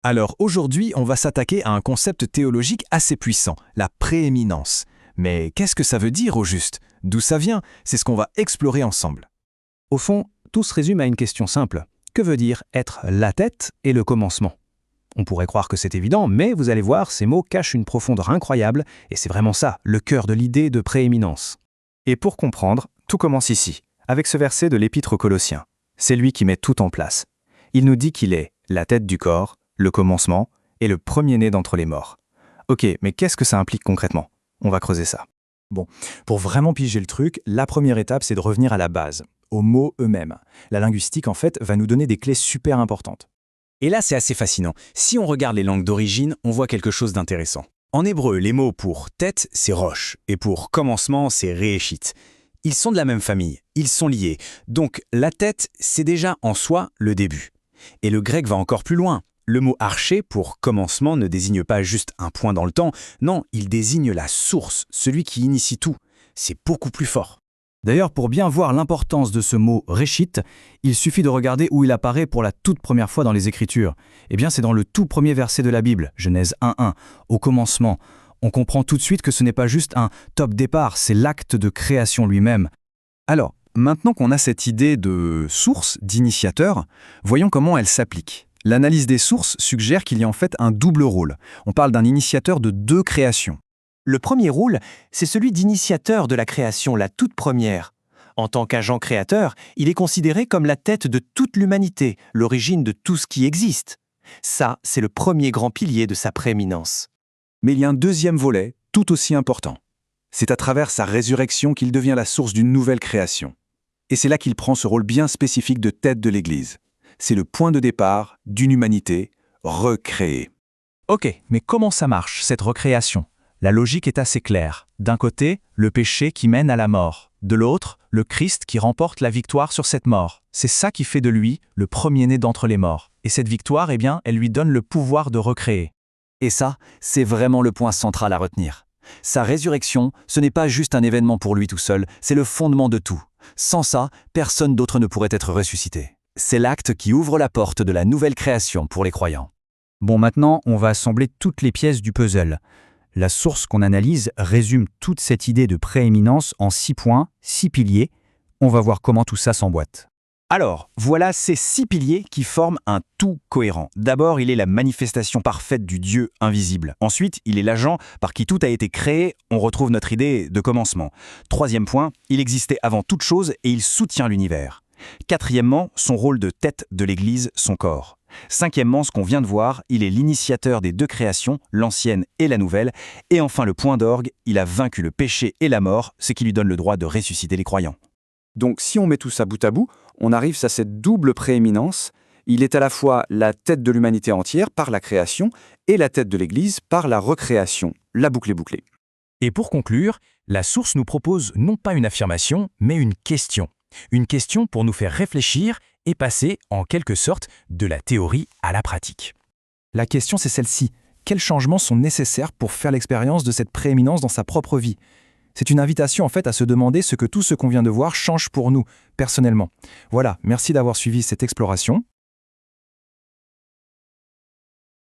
Alors aujourd'hui, on va s'attaquer à un concept théologique assez puissant, la prééminence. Mais qu'est-ce que ça veut dire au juste? D'où ça vient? C'est ce qu'on va explorer ensemble. Au fond, tout se résume à une question simple. Que veut dire être la tête et le commencement? On pourrait croire que c'est évident, mais vous allez voir, ces mots cachent une profondeur incroyable, et c'est vraiment ça, le cœur de l'idée de prééminence. Et pour comprendre, tout commence ici, avec ce verset de l'Épître aux Colossiens. C'est lui qui met tout en place. Il nous dit qu'il est la tête du corps, le commencement et le premier-né d'entre les morts. Ok, mais qu'est-ce que ça implique concrètement? On va creuser ça. Bon, pour vraiment piger le truc, la première étape, c'est de revenir à la base, aux mots eux-mêmes. La linguistique, en fait, va nous donner des clés super importantes. Et là, c'est assez fascinant. Si on regarde les langues d'origine, on voit quelque chose d'intéressant. En hébreu, les mots pour tête, c'est rosh, et pour commencement, c'est rééchit. Ils sont de la même famille, ils sont liés. Donc, la tête, c'est déjà en soi le début. Et le grec va encore plus loin. Le mot arché pour commencement ne désigne pas juste un point dans le temps, non, il désigne la source, celui qui initie tout. C'est beaucoup plus fort. D'ailleurs, pour bien voir l'importance de ce mot « réchit », il suffit de regarder où il apparaît pour la toute première fois dans les Écritures. Eh bien, c'est dans le tout premier verset de la Bible, Genèse 1.1, au commencement. On comprend tout de suite que ce n'est pas juste un top départ, c'est l'acte de création lui-même. Alors, maintenant qu'on a cette idée de source, d'initiateur, voyons comment elle s'applique. L'analyse des sources suggère qu'il y a en fait un double rôle. On parle d'un initiateur de deux créations. Le premier rôle, c'est celui d'initiateur de la création, la toute première. En tant qu'agent créateur, il est considéré comme la tête de toute l'humanité, l'origine de tout ce qui existe. Ça, c'est le premier grand pilier de sa prééminence. Mais il y a un deuxième volet, tout aussi important. C'est à travers sa résurrection qu'il devient la source d'une nouvelle création. Et c'est là qu'il prend ce rôle bien spécifique de tête de l'Église. C'est le point de départ d'une humanité recréée. Ok, mais comment ça marche, cette recréation? La logique est assez claire. D'un côté, le péché qui mène à la mort. De l'autre, le Christ qui remporte la victoire sur cette mort. C'est ça qui fait de lui le premier-né d'entre les morts. Et cette victoire, eh bien, elle lui donne le pouvoir de recréer. Et ça, c'est vraiment le point central à retenir. Sa résurrection, ce n'est pas juste un événement pour lui tout seul, c'est le fondement de tout. Sans ça, personne d'autre ne pourrait être ressuscité. C'est l'acte qui ouvre la porte de la nouvelle création pour les croyants. Bon, maintenant, on va assembler toutes les pièces du puzzle. La source qu'on analyse résume toute cette idée de prééminence en 6 points, 6 piliers. On va voir comment tout ça s'emboîte. Alors, voilà ces 6 piliers qui forment un tout cohérent. D'abord, il est la manifestation parfaite du Dieu invisible. Ensuite, il est l'agent par qui tout a été créé. On retrouve notre idée de commencement. Troisième point, il existait avant toute chose et il soutient l'univers. Quatrièmement, son rôle de tête de l'Église, son corps. Cinquièmement, ce qu'on vient de voir, il est l'initiateur des deux créations, l'ancienne et la nouvelle. Et enfin, le point d'orgue, il a vaincu le péché et la mort, ce qui lui donne le droit de ressusciter les croyants. Donc si on met tout ça bout à bout, on arrive à cette double prééminence. Il est à la fois la tête de l'humanité entière par la création et la tête de l'Église par la recréation. La boucle est bouclée. Et pour conclure, la source nous propose non pas une affirmation, mais une question. Une question pour nous faire réfléchir et passer, en quelque sorte, de la théorie à la pratique. La question, c'est celle-ci. Quels changements sont nécessaires pour faire l'expérience de cette prééminence dans sa propre vie? C'est une invitation en fait à se demander ce que tout ce qu'on vient de voir change pour nous, personnellement. Voilà, merci d'avoir suivi cette exploration.